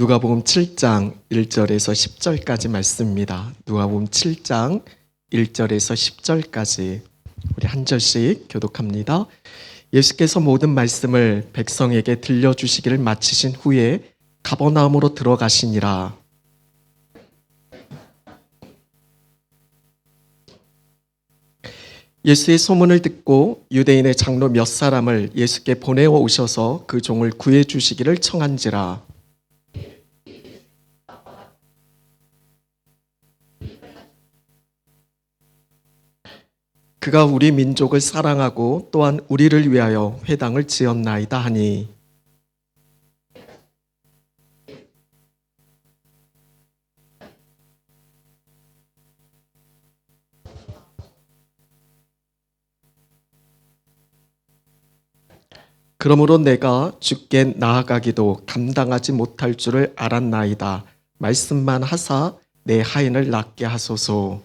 누가복음 7장 1절에서 10절까지 말씀입니다. 누가복음 7장 1절에서 10절까지 우리 한 절씩 교독합니다. 예수께서 모든 말씀을 백성에게 들려주시기를 마치신 후에 가버나움으로 들어가시니라. 예수의 소문을 듣고 유대인의 장로 몇 사람을 예수께 보내어 오셔서 그 종을 구해 주시기를 청한지라. 그가 우리 민족을 사랑하고 또한 우리를 위하여 회당을 지었나이다 하니, 그러므로 내가 주께 나아가기도 감당하지 못할 줄을 알았나이다. 말씀만 하사 내 하인을 낫게 하소서.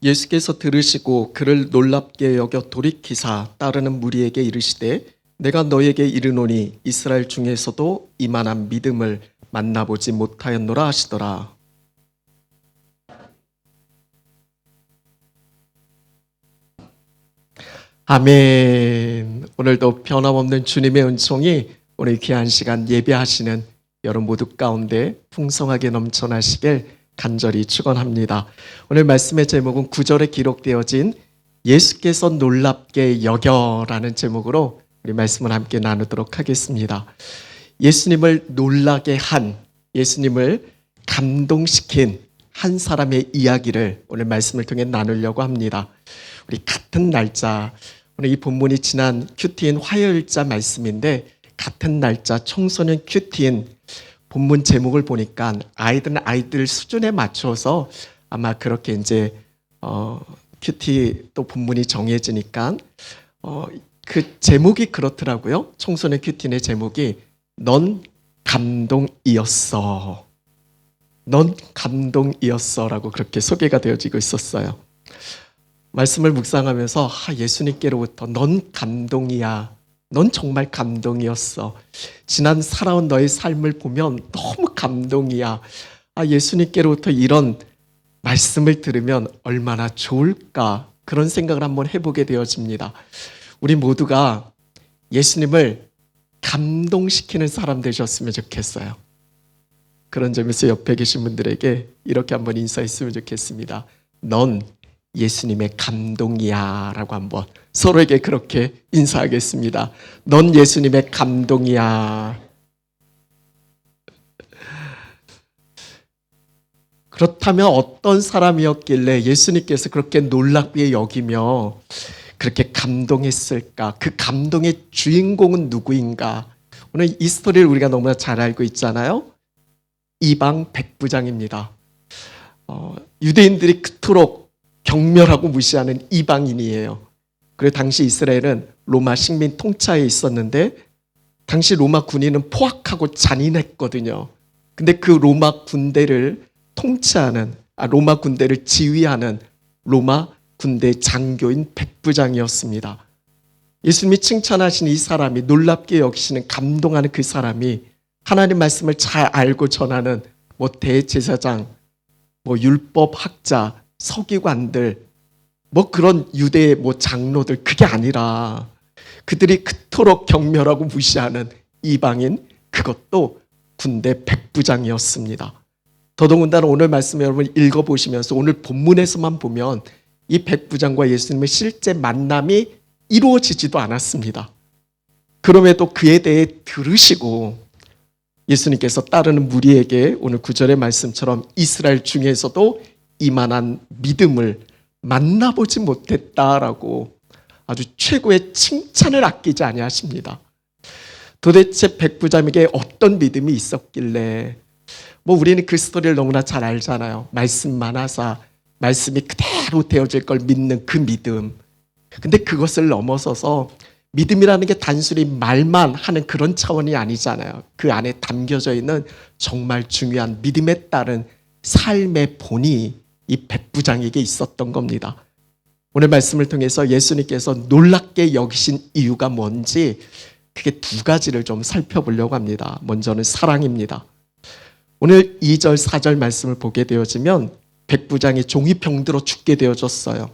예수께서 들으시고 그를 놀랍게 여겨 돌이키사 따르는 무리에게 이르시되 내가 너에게 이르노니 이스라엘 중에서도 이만한 믿음을 만나보지 못하였노라 하시더라. 아멘. 오늘도 변함없는 주님의 은총이 오늘 귀한 시간 예배하시는 여러분 모두 가운데 풍성하게 넘쳐나시길 간절히 축원합니다. 오늘 말씀의 제목은 9절에 기록되어진 예수께서 놀랍게 여겨라는 제목으로 우리 말씀을 함께 나누도록 하겠습니다. 예수님을 놀라게 한, 예수님을 감동시킨 한 사람의 이야기를 오늘 말씀을 통해 나누려고 합니다. 우리 같은 날짜, 오늘 이 본문이 지난 큐티인 화요일자 말씀인데 같은 날짜 청소년 큐티인 본문 제목을 보니까 아이들은 아이들 수준에 맞춰서 아마 그렇게 이제 큐티 또 본문이 정해지니까 그 제목이 그렇더라고요. 청소년 큐티의 제목이 넌 감동이었어. 넌 감동이었어라고 그렇게 소개가 되어지고 있었어요. 말씀을 묵상하면서 예수님께로부터 넌 감동이야. 넌 정말 감동이었어. 지난 살아온 너의 삶을 보면 너무 감동이야. 예수님께로부터 이런 말씀을 들으면 얼마나 좋을까. 그런 생각을 한번 해보게 되어집니다. 우리 모두가 예수님을 감동시키는 사람 되셨으면 좋겠어요. 그런 점에서 옆에 계신 분들에게 이렇게 한번 인사했으면 좋겠습니다. 넌 예수님의 감동이야 라고 한번 서로에게 그렇게 인사하겠습니다. 넌 예수님의 감동이야. 그렇다면 어떤 사람이었길래 예수님께서 그렇게 놀랍게 여기며 그렇게 감동했을까? 그 감동의 주인공은 누구인가? 오늘 이 스토리를 우리가 너무나 잘 알고 있잖아요. 이방 백부장입니다. 유대인들이 그토록 경멸하고 무시하는 이방인이에요. 그리고 당시 이스라엘은 로마 식민 통치하에 있었는데 당시 로마 군인은 포악하고 잔인했거든요. 근데 그 로마 군대를 통치하는, 로마 군대를 지휘하는 로마 군대 장교인 백부장이었습니다. 예수님이 칭찬하신 이 사람이, 놀랍게 여기시는, 감동하는 그 사람이 하나님 말씀을 잘 알고 전하는 대제사장, 율법학자, 서기관들, 그런 유대의 장로들, 그게 아니라 그들이 그토록 경멸하고 무시하는 이방인, 그것도 군대 백부장이었습니다. 더더군다나 오늘 말씀 여러분 읽어보시면서 오늘 본문에서만 보면 이 백부장과 예수님의 실제 만남이 이루어지지도 않았습니다. 그럼에도 그에 대해 들으시고 예수님께서 따르는 무리에게 오늘 9절의 말씀처럼 이스라엘 중에서도 이만한 믿음을 만나보지 못했다라고 아주 최고의 칭찬을 아끼지 아니하십니다. 도대체 백부장에게 어떤 믿음이 있었길래, 우리는 그 스토리를 너무나 잘 알잖아요. 말씀만 하사 말씀이 그대로 되어질 걸 믿는 그 믿음. 근데 그것을 넘어서서 믿음이라는 게 단순히 말만 하는 그런 차원이 아니잖아요. 그 안에 담겨져 있는 정말 중요한 믿음에 따른 삶의 본이 이 백부장에게 있었던 겁니다. 오늘 말씀을 통해서 예수님께서 놀랍게 여기신 이유가 뭔지 크게 두 가지를 좀 살펴보려고 합니다. 먼저는 사랑입니다. 오늘 2절, 4절 말씀을 보게 되어지면 백부장이 종이 병들어 죽게 되어졌어요.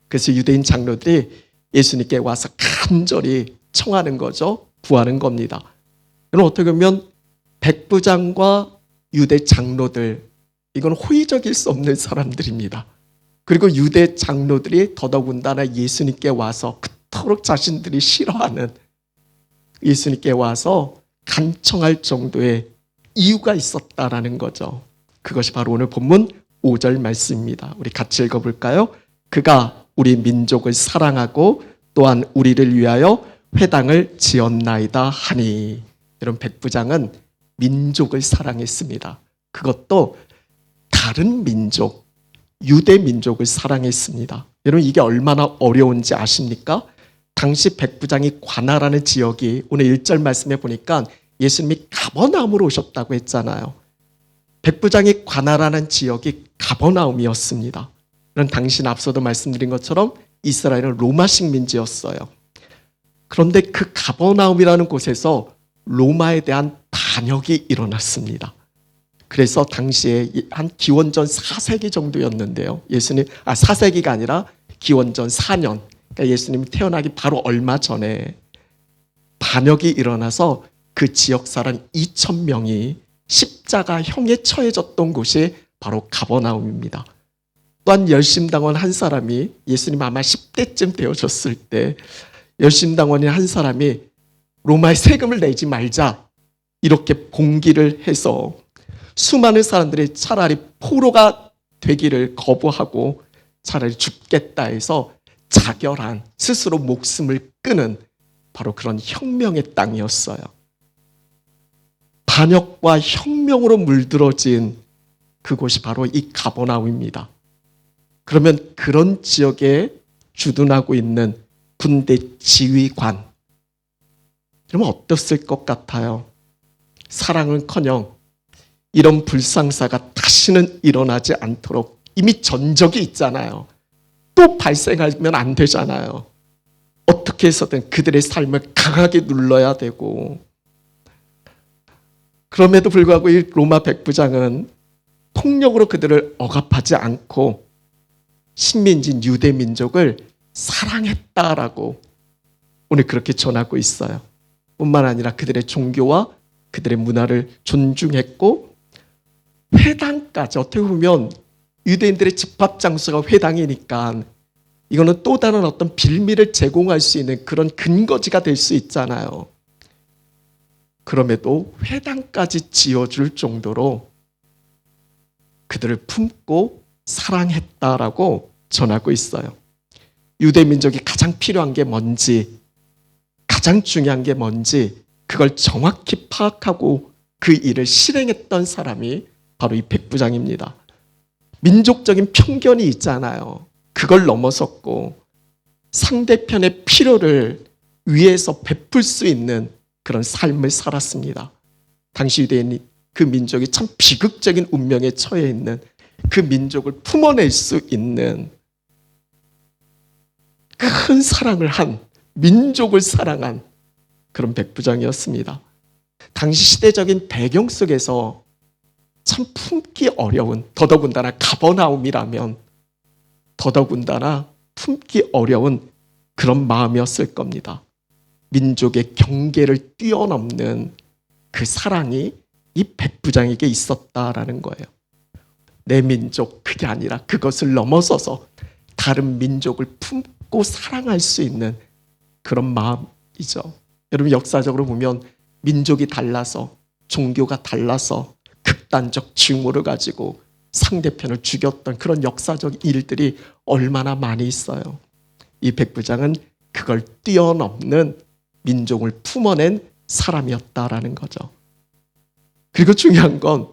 그래서 유대인 장로들이 예수님께 와서 간절히 청하는 거죠. 구하는 겁니다. 그럼 어떻게 보면 백부장과 유대 장로들, 이건 호의적일 수 없는 사람들입니다. 그리고 유대 장로들이 더더군다나 예수님께 와서 그토록 자신들이 싫어하는 예수님께 와서 간청할 정도의 이유가 있었다라는 거죠. 그것이 바로 오늘 본문 5절 말씀입니다. 우리 같이 읽어볼까요? 그가 우리 민족을 사랑하고 또한 우리를 위하여 회당을 지었나이다 하니. 이런 백부장은 민족을 사랑했습니다. 그것도 다른 민족, 유대 민족을 사랑했습니다. 여러분 이게 얼마나 어려운지 아십니까? 당시 백부장이 관할하는 지역이 오늘 1절 말씀에 보니까 예수님이 가버나움으로 오셨다고 했잖아요. 백부장이 관할하는 지역이 가버나움이었습니다. 그런 당신 앞서도 말씀드린 것처럼 이스라엘은 로마 식민지였어요. 그런데 그 가버나움이라는 곳에서 로마에 대한 반역이 일어났습니다. 그래서 당시에 한 기원전 4세기 정도였는데요. 4세기가 아니라 기원전 4년. 그러니까 예수님이 태어나기 바로 얼마 전에 반역이 일어나서 그 지역 사람 2,000명이 십자가형에 처해졌던 곳이 바로 가버나움입니다. 또한 열심당원 한 사람이 예수님 아마 10대쯤 되어졌을 때 열심당원인 한 사람이 로마에 세금을 내지 말자 이렇게 봉기를 해서 수많은 사람들이 차라리 포로가 되기를 거부하고 차라리 죽겠다 해서 자결한 스스로 목숨을 끊은 바로 그런 혁명의 땅이었어요. 반역과 혁명으로 물들어진 그곳이 바로 이 가버나움입니다. 그러면 그런 지역에 주둔하고 있는 군대 지휘관, 그러면 어땠을 것 같아요? 사랑은커녕 이런 불상사가 다시는 일어나지 않도록 이미 전적이 있잖아요. 또 발생하면 안 되잖아요. 어떻게 해서든 그들의 삶을 강하게 눌러야 되고, 그럼에도 불구하고 이 로마 백부장은 폭력으로 그들을 억압하지 않고 식민지인 유대 민족을 사랑했다라고 오늘 그렇게 전하고 있어요. 뿐만 아니라 그들의 종교와 그들의 문화를 존중했고, 회당까지, 어떻게 보면 유대인들의 집합 장소가 회당이니까 이거는 또 다른 어떤 빌미를 제공할 수 있는 그런 근거지가 될 수 있잖아요. 그럼에도 회당까지 지어줄 정도로 그들을 품고 사랑했다라고 전하고 있어요. 유대 민족이 가장 필요한 게 뭔지, 가장 중요한 게 뭔지 그걸 정확히 파악하고 그 일을 실행했던 사람이 바로 이 백부장입니다. 민족적인 편견이 있잖아요. 그걸 넘어섰고 상대편의 필요를 위해서 베풀 수 있는 그런 삶을 살았습니다. 당시 유대인이 그 민족이 참 비극적인 운명에 처해 있는 그 민족을 품어낼 수 있는 큰 사랑을 한, 민족을 사랑한 그런 백부장이었습니다. 당시 시대적인 배경 속에서 참 품기 어려운, 더더군다나 가버나움이라면 더더군다나 품기 어려운 그런 마음이었을 겁니다. 민족의 경계를 뛰어넘는 그 사랑이 이 백부장에게 있었다라는 거예요. 내 민족, 그게 아니라 그것을 넘어서서 다른 민족을 품고 사랑할 수 있는 그런 마음이죠. 여러분 역사적으로 보면 민족이 달라서, 종교가 달라서 극단적 징후를 가지고 상대편을 죽였던 그런 역사적 일들이 얼마나 많이 있어요. 이 백부장은 그걸 뛰어넘는 민족을 품어낸 사람이었다라는 거죠. 그리고 중요한 건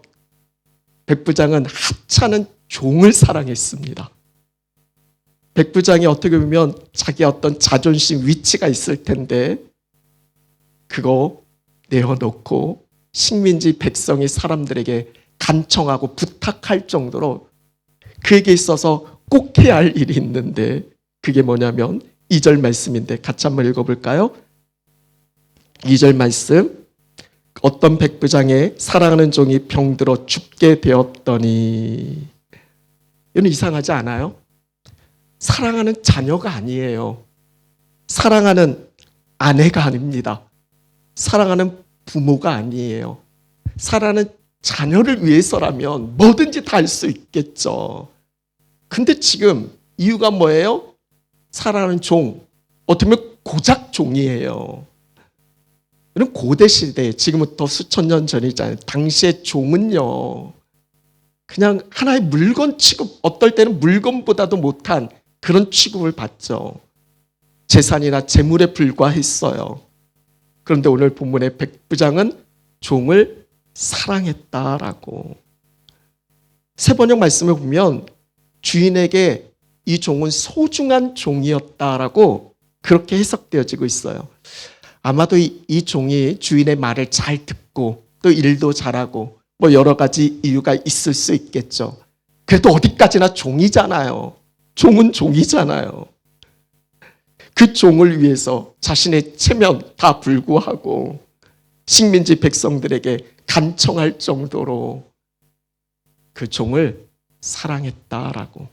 백부장은 하찮은 종을 사랑했습니다. 백부장이 어떻게 보면 자기 어떤 자존심, 위치가 있을 텐데 그거 내어놓고 식민지 백성의 사람들에게 간청하고 부탁할 정도로 그에게 있어서 꼭 해야 할 일이 있는데 그게 뭐냐면 2절 말씀인데 같이 한번 읽어볼까요? 2절 말씀. 어떤 백부장의 사랑하는 종이 병들어 죽게 되었더니, 이건 이상하지 않아요? 사랑하는 자녀가 아니에요. 사랑하는 아내가 아닙니다. 사랑하는 부모가 아니에요. 사랑하는 자녀를 위해서라면 뭐든지 다 할 수 있겠죠. 근데 지금 이유가 뭐예요? 사랑하는 종, 어떻게 보면 고작 종이에요. 이런 고대 시대, 지금부터 수천 년 전이잖아요. 당시의 종은요, 그냥 하나의 물건 취급, 어떨 때는 물건보다도 못한 그런 취급을 받죠. 재산이나 재물에 불과했어요. 그런데 오늘 본문의 백부장은 종을 사랑했다라고. 세번역 말씀을 보면 주인에게 이 종은 소중한 종이었다라고 그렇게 해석되어지고 있어요. 아마도 이 종이 주인의 말을 잘 듣고 또 일도 잘하고 뭐 여러 가지 이유가 있을 수 있겠죠. 그래도 어디까지나 종이잖아요. 종은 종이잖아요. 그 종을 위해서 자신의 체면 다 불구하고 식민지 백성들에게 간청할 정도로 그 종을 사랑했다라고.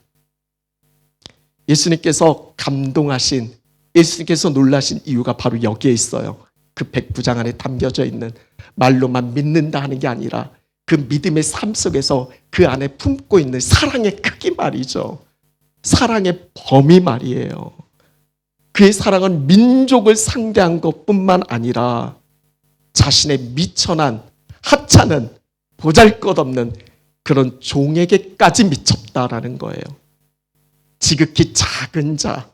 예수님께서 감동하신, 예수님께서 놀라신 이유가 바로 여기에 있어요. 그 백부장 안에 담겨져 있는, 말로만 믿는다 하는 게 아니라 그 믿음의 삶 속에서 그 안에 품고 있는 사랑의 크기 말이죠. 사랑의 범위 말이에요. 그의 사랑은 민족을 상대한 것뿐만 아니라 자신의 미천한 하찮은 보잘것없는 그런 종에게까지 미쳤다라는 거예요. 지극히 작은 자,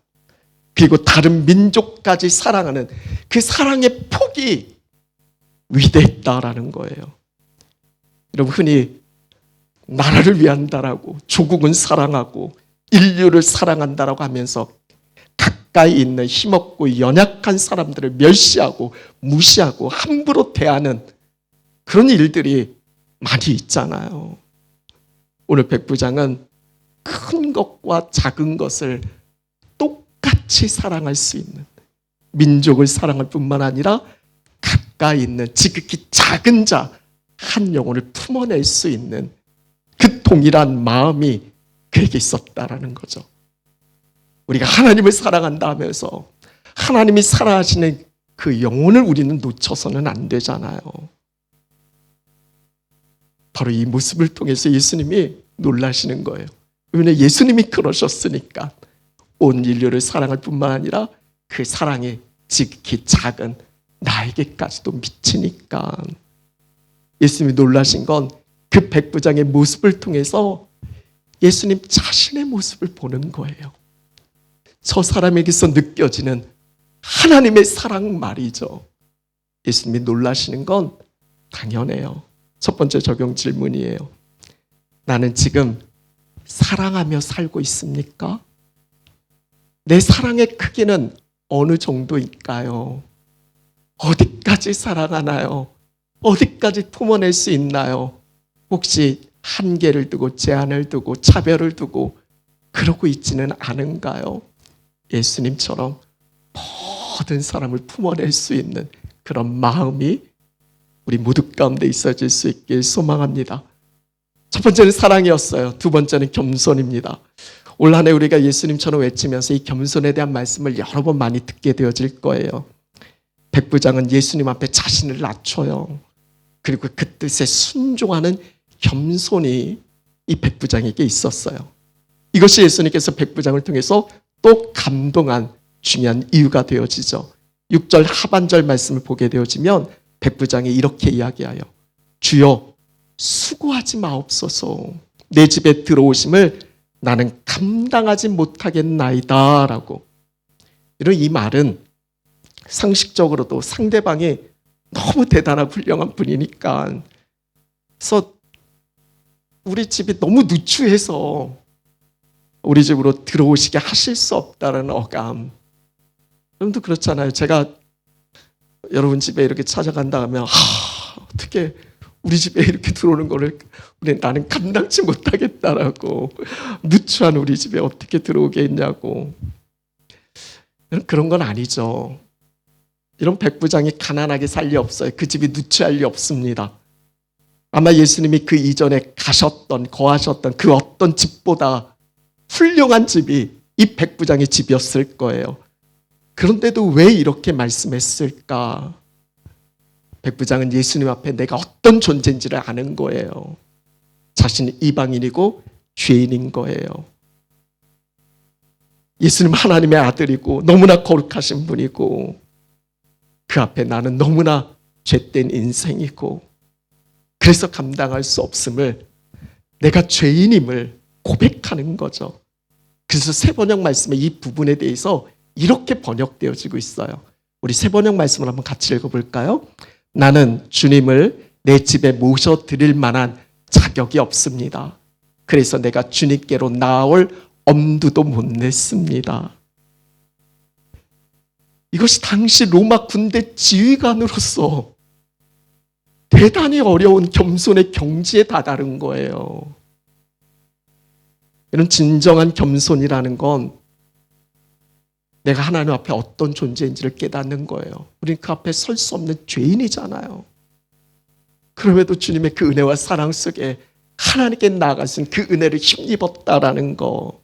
그리고 다른 민족까지 사랑하는 그 사랑의 폭이 위대했다라는 거예요. 여러분, 흔히 나라를 위한다라고, 조국은 사랑하고 인류를 사랑한다라고 하면서 가까이 있는 힘없고 연약한 사람들을 멸시하고 무시하고 함부로 대하는 그런 일들이 많이 있잖아요. 오늘 백부장은 큰 것과 작은 것을 똑같이 사랑할 수 있는, 민족을 사랑할 뿐만 아니라 가까이 있는 지극히 작은 자 한 영혼을 품어낼 수 있는 그 동일한 마음이 그에게 있었다라는 거죠. 우리가 하나님을 사랑한다 하면서 하나님이 사랑하시는 그 영혼을 우리는 놓쳐서는 안 되잖아요. 바로 이 모습을 통해서 예수님이 놀라시는 거예요. 왜냐하면 예수님이 그러셨으니까. 온 인류를 사랑할 뿐만 아니라 그 사랑이 지극히 작은 나에게까지도 미치니까. 예수님이 놀라신 건 그 백부장의 모습을 통해서 예수님 자신의 모습을 보는 거예요. 저 사람에게서 느껴지는 하나님의 사랑 말이죠. 예수님이 놀라시는 건 당연해요. 첫 번째 적용 질문이에요. 나는 지금 사랑하며 살고 있습니까? 내 사랑의 크기는 어느 정도일까요? 어디까지 사랑하나요? 어디까지 품어낼 수 있나요? 혹시 한계를 두고 제한을 두고 차별을 두고 그러고 있지는 않은가요? 예수님처럼 모든 사람을 품어낼 수 있는 그런 마음이 우리 모두 가운데 있어질 수 있길 소망합니다. 첫 번째는 사랑이었어요. 두 번째는 겸손입니다. 올 한 해 우리가 예수님처럼 외치면서 이 겸손에 대한 말씀을 여러 번 많이 듣게 되어질 거예요. 백부장은 예수님 앞에 자신을 낮춰요. 그리고 그 뜻에 순종하는 겸손이 이 백부장에게 있었어요. 이것이 예수님께서 백부장을 통해서 또 감동한 중요한 이유가 되어지죠. 6절 하반절 말씀을 보게 되어지면 백부장이 이렇게 이야기하여 주여 수고하지 마옵소서. 내 집에 들어오심을 나는 감당하지 못하겠나이다 라고. 이런 이 말은 상식적으로도 상대방이 너무 대단하고 훌륭한 분이니까, 그래서 우리 집이 너무 누추해서 우리 집으로 들어오시게 하실 수 없다는 어감. 여러분도 그렇잖아요. 제가 여러분 집에 이렇게 찾아간다 하면 어떻게 우리 집에 이렇게 들어오는 거를 나는 감당치 못하겠다라고. 누추한 우리 집에 어떻게 들어오겠냐고. 그런 건 아니죠. 이런 백부장이 가난하게 살 리 없어요. 그 집이 누추할 리 없습니다. 아마 예수님이 그 이전에 가셨던, 거하셨던 그 어떤 집보다 훌륭한 집이 이 백부장의 집이었을 거예요. 그런데도 왜 이렇게 말씀했을까? 백부장은 예수님 앞에 내가 어떤 존재인지를 아는 거예요. 자신이 이방인이고 죄인인 거예요. 예수님 하나님의 아들이고 너무나 거룩하신 분이고 그 앞에 나는 너무나 죄된 인생이고 그래서 감당할 수 없음을, 내가 죄인임을 고백하는 거죠. 그래서 세번역 말씀의 이 부분에 대해서 이렇게 번역되어지고 있어요. 우리 세번역 말씀을 한번 같이 읽어볼까요? 나는 주님을 내 집에 모셔드릴 만한 자격이 없습니다. 그래서 내가 주님께로 나아올 엄두도 못 냈습니다. 이것이 당시 로마 군대 지휘관으로서 대단히 어려운 겸손의 경지에 다다른 거예요. 이런 진정한 겸손이라는 건 내가 하나님 앞에 어떤 존재인지를 깨닫는 거예요. 우린 그 앞에 설 수 없는 죄인이잖아요. 그럼에도 주님의 그 은혜와 사랑 속에 하나님께 나아가신 그 은혜를 힘입었다라는 거,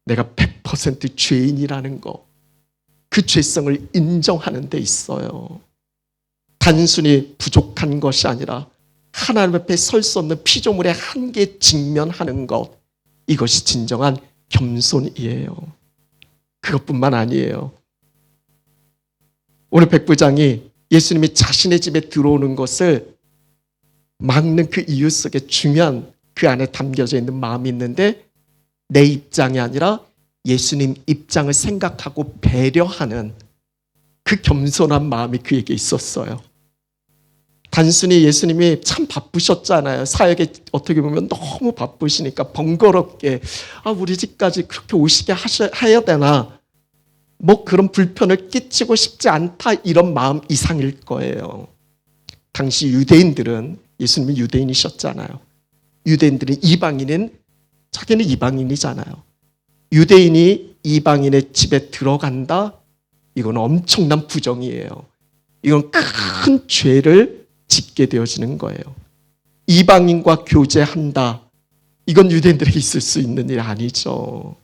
내가 100% 죄인이라는 거, 그 죄성을 인정하는 데 있어요. 단순히 부족한 것이 아니라 하나님 앞에 설 수 없는 피조물의 한계에 직면하는 것, 이것이 진정한 겸손이에요. 그것뿐만 아니에요. 오늘 백부장이 예수님이 자신의 집에 들어오는 것을 막는 그 이유 속에 중요한 그 안에 담겨져 있는 마음이 있는데, 내 입장이 아니라 예수님 입장을 생각하고 배려하는 그 겸손한 마음이 그에게 있었어요. 단순히 예수님이 참 바쁘셨잖아요. 사역에 어떻게 보면 너무 바쁘시니까 번거롭게 우리 집까지 그렇게 오시게 해야 되나, 뭐 그런 불편을 끼치고 싶지 않다, 이런 마음 이상일 거예요. 당시 유대인들은, 예수님이 유대인이셨잖아요. 유대인들은 이방인은, 자기는 이방인이잖아요. 유대인이 이방인의 집에 들어간다? 이건 엄청난 부정이에요. 이건 큰 죄를 짓게 되어지는 거예요. 이방인과 교제한다, 이건 유대인들에게 있을 수 있는 일이 아니죠.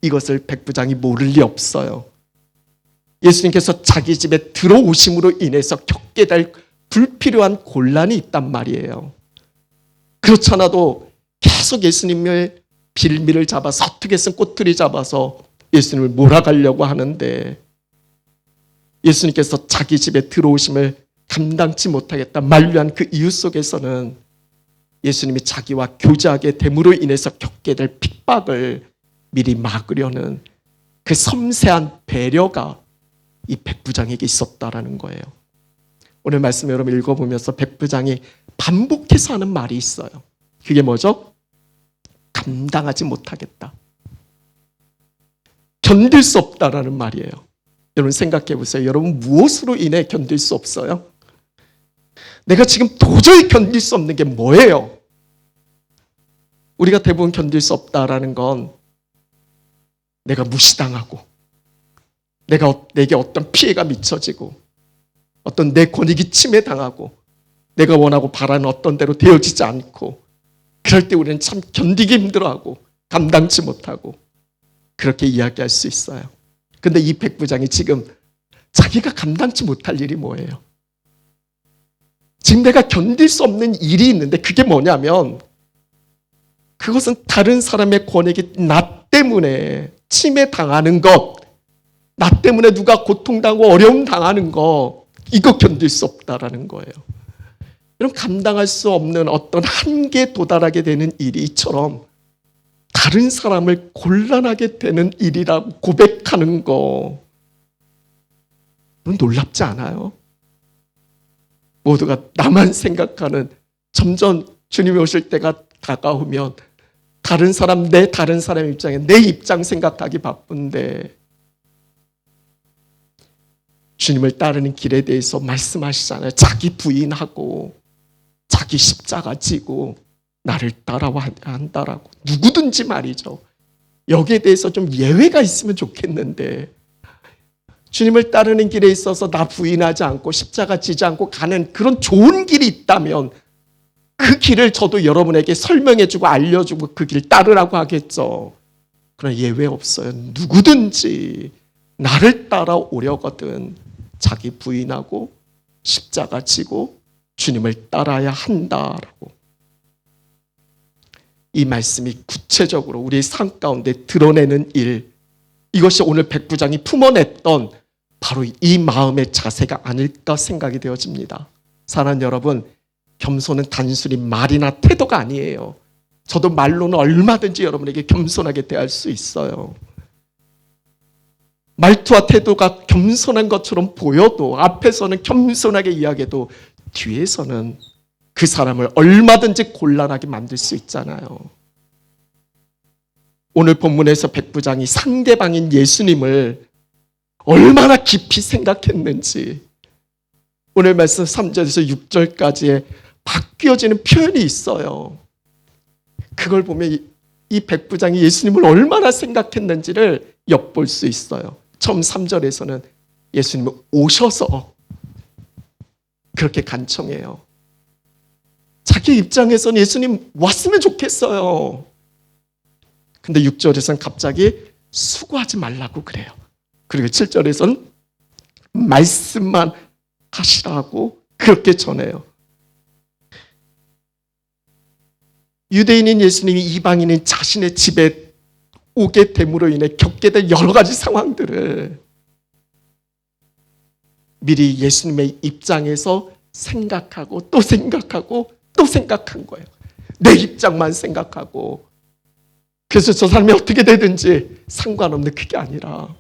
이것을 백부장이 모를 리 없어요. 예수님께서 자기 집에 들어오심으로 인해서 겪게 될 불필요한 곤란이 있단 말이에요. 그렇지 않아도 계속 예수님을 빌미를 잡아서, 어떻게 해서 꼬투리 잡아서 예수님을 몰아가려고 하는데, 예수님께서 자기 집에 들어오심을 감당치 못하겠다 만류한 그 이유 속에서는 예수님이 자기와 교제하게 됨으로 인해서 겪게 될 핍박을 미리 막으려는 그 섬세한 배려가 이 백부장에게 있었다라는 거예요. 오늘 말씀 여러분 읽어보면서 백부장이 반복해서 하는 말이 있어요. 그게 뭐죠? 감당하지 못하겠다, 견딜 수 없다라는 말이에요. 여러분 생각해 보세요. 여러분 무엇으로 인해 견딜 수 없어요? 내가 지금 도저히 견딜 수 없는 게 뭐예요? 우리가 대부분 견딜 수 없다라는 건 내가 무시당하고, 내게 어떤 피해가 미쳐지고, 어떤 내 권익이 침해당하고, 내가 원하고 바라는 어떤 대로 되어지지 않고, 그럴 때 우리는 참 견디기 힘들어하고 감당치 못하고 그렇게 이야기할 수 있어요. 근데 이 백부장이 지금 자기가 감당치 못할 일이 뭐예요? 지금 내가 견딜 수 없는 일이 있는데, 그게 뭐냐면 그것은 다른 사람의 권익이 나 때문에 침해당하는 것, 나 때문에 누가 고통당하고 어려움 당하는 거, 이거 견딜 수 없다라는 거예요. 이런 감당할 수 없는 어떤 한계에 도달하게 되는 일이 이처럼 다른 사람을 곤란하게 되는 일이라고 고백하는 거, 놀랍지 않아요? 모두가 나만 생각하는, 점점 주님이 오실 때가 다가오면 다른 사람, 다른 사람 입장에 내 입장 생각하기 바쁜데, 주님을 따르는 길에 대해서 말씀하시잖아요. 자기 부인하고 자기 십자가 지고 나를 따라와야 한다라고. 누구든지 말이죠. 여기에 대해서 좀 예외가 있으면 좋겠는데, 주님을 따르는 길에 있어서 나 부인하지 않고 십자가 지지 않고 가는 그런 좋은 길이 있다면 그 길을 저도 여러분에게 설명해주고 알려주고 그 길 따르라고 하겠죠. 그러나 예외 없어요. 누구든지 나를 따라오려거든 자기 부인하고 십자가 지고 주님을 따라야 한다라고. 이 말씀이 구체적으로 우리의 삶 가운데 드러내는 일, 이것이 오늘 백부장이 품어냈던 바로 이 마음의 자세가 아닐까 생각이 되어집니다. 사랑하는 여러분, 겸손은 단순히 말이나 태도가 아니에요. 저도 말로는 얼마든지 여러분에게 겸손하게 대할 수 있어요. 말투와 태도가 겸손한 것처럼 보여도, 앞에서는 겸손하게 이야기해도 뒤에서는 그 사람을 얼마든지 곤란하게 만들 수 있잖아요. 오늘 본문에서 백부장이 상대방인 예수님을 얼마나 깊이 생각했는지, 오늘 말씀 3절에서 6절까지에 바뀌어지는 표현이 있어요. 그걸 보면 이 백부장이 예수님을 얼마나 생각했는지를 엿볼 수 있어요. 처음 3절에서는 예수님이 오셔서 그렇게 간청해요. 자기 입장에서는 예수님 왔으면 좋겠어요. 근데 6절에서는 갑자기 수고하지 말라고 그래요. 그리고 7절에서는 말씀만 하시라고 그렇게 전해요. 유대인인 예수님이 이방인인 자신의 집에 오게 됨으로 인해 겪게 될 여러 가지 상황들을 미리 예수님의 입장에서 생각하고 또 생각하고 또 생각한 거예요. 내 입장만 생각하고. 그래서 저 사람이 어떻게 되든지 상관없는 그게 아니라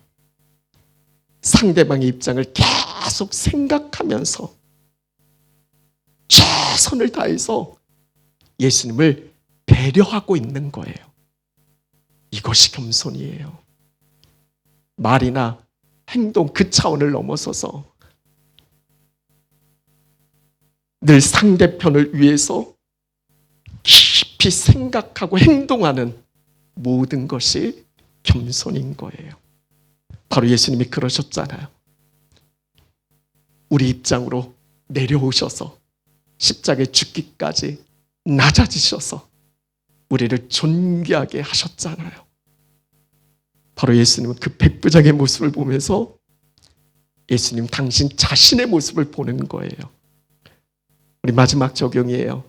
상대방의 입장을 계속 생각하면서 최선을 다해서 예수님을 배려하고 있는 거예요. 이것이 겸손이에요. 말이나 행동 그 차원을 넘어서서 늘 상대편을 위해서 깊이 생각하고 행동하는 모든 것이 겸손인 거예요. 바로 예수님이 그러셨잖아요. 우리 입장으로 내려오셔서 십자가에 죽기까지 낮아지셔서 우리를 존귀하게 하셨잖아요. 바로 예수님은 그 백부장의 모습을 보면서 예수님 당신 자신의 모습을 보는 거예요. 우리 마지막 적용이에요.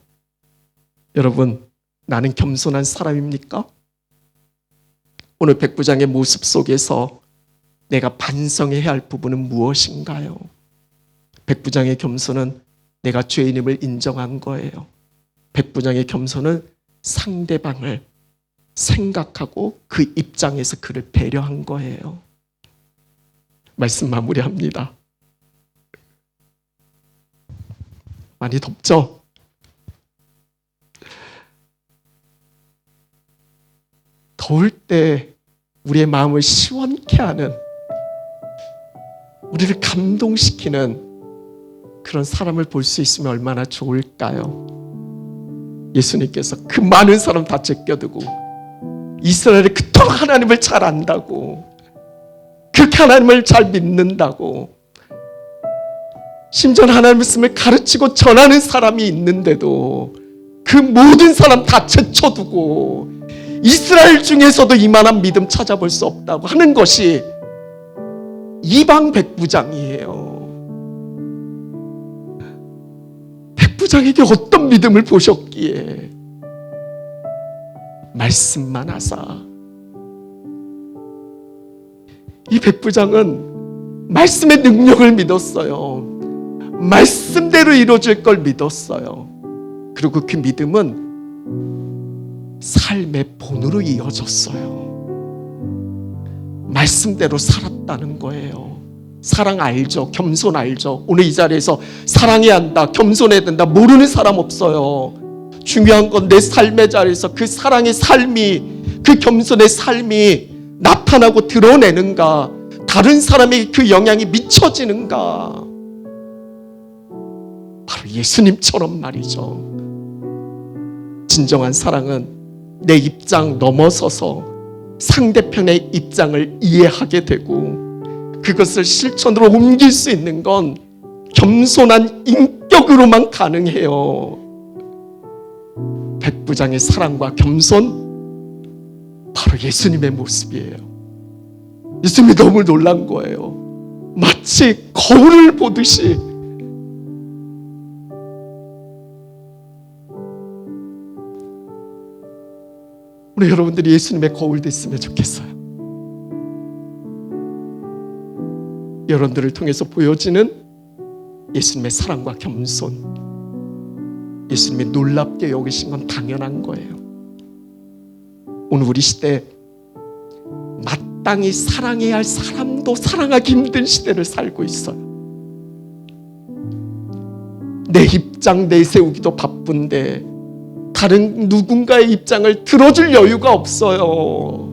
여러분, 나는 겸손한 사람입니까? 오늘 백부장의 모습 속에서 내가 반성해야 할 부분은 무엇인가요? 백부장의 겸손은 내가 죄인임을 인정한 거예요. 백부장의 겸손은 상대방을 생각하고 그 입장에서 그를 배려한 거예요. 말씀 마무리합니다. 많이 덥죠? 더울 때 우리의 마음을 시원케 하는, 우리를 감동시키는 그런 사람을 볼 수 있으면 얼마나 좋을까요? 예수님께서 그 많은 사람 다 제껴두고 이스라엘이 그토록 하나님을 잘 안다고, 그렇게 하나님을 잘 믿는다고, 심지어 하나님의 말씀을 가르치고 전하는 사람이 있는데도 그 모든 사람 다 제쳐두고 이스라엘 중에서도 이만한 믿음 찾아볼 수 없다고 하는 것이 이방 백부장이에요. 백부장에게 어떤 믿음을 보셨기에 말씀만 하사. 이 백부장은 말씀의 능력을 믿었어요. 말씀대로 이루어질 걸 믿었어요. 그리고 그 믿음은 삶의 본으로 이어졌어요. 말씀대로 살았다는 거예요. 사랑 알죠? 겸손 알죠? 오늘 이 자리에서 사랑해야 한다, 겸손해야 된다 모르는 사람 없어요. 중요한 건 내 삶의 자리에서 그 사랑의 삶이, 그 겸손의 삶이 나타나고 드러내는가. 다른 사람에게 그 영향이 미쳐지는가? 바로 예수님처럼 말이죠. 진정한 사랑은 내 입장 넘어서서 상대편의 입장을 이해하게 되고 그것을 실천으로 옮길 수 있는 건 겸손한 인격으로만 가능해요. 백부장의 사랑과 겸손, 바로 예수님의 모습이에요. 예수님이 너무 놀란 거예요. 마치 거울을 보듯이. 우리 여러분들이 예수님의 거울 됐으면 좋겠어요. 여러분들을 통해서 보여지는 예수님의 사랑과 겸손, 예수님이 놀랍게 여기신 건 당연한 거예요. 오늘 우리 시대 마땅히 사랑해야 할 사람도 사랑하기 힘든 시대를 살고 있어요. 내 입장 내세우기도 바쁜데 다른 누군가의 입장을 들어줄 여유가 없어요.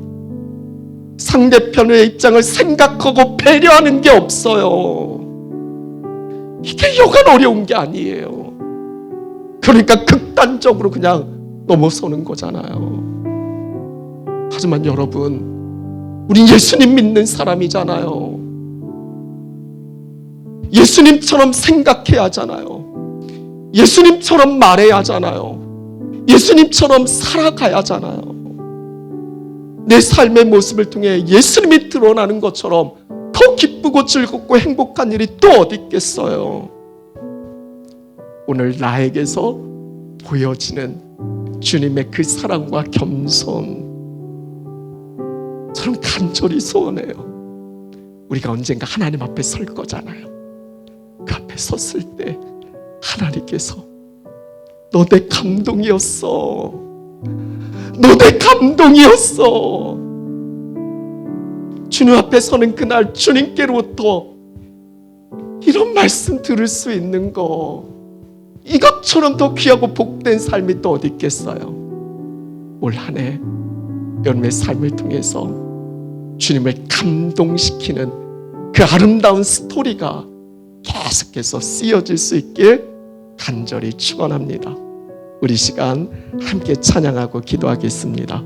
상대편의 입장을 생각하고 배려하는 게 없어요. 이게 여간 어려운 게 아니에요. 그러니까 극단적으로 그냥 넘어서는 거잖아요. 하지만 여러분, 우린 예수님 믿는 사람이잖아요. 예수님처럼 생각해야 하잖아요. 예수님처럼 말해야 하잖아요. 예수님처럼 살아가야 하잖아요. 내 삶의 모습을 통해 예수님이 드러나는 것처럼 더 기쁘고 즐겁고 행복한 일이 또 어디 있겠어요. 오늘 나에게서 보여지는 주님의 그 사랑과 겸손, 저는 간절히 소원해요. 우리가 언젠가 하나님 앞에 설 거잖아요. 그 앞에 섰을 때 하나님께서 너 내 감동이었어. 너 내 감동이었어. 주님 앞에 서는 그날 주님께로부터 이런 말씀 들을 수 있는 거, 이것처럼 더 귀하고 복된 삶이 또 어디 있겠어요. 올 한 해 여러분의 삶을 통해서 주님을 감동시키는 그 아름다운 스토리가 계속해서 쓰여질 수 있길 간절히 축원합니다. 우리 시간 함께 찬양하고 기도하겠습니다.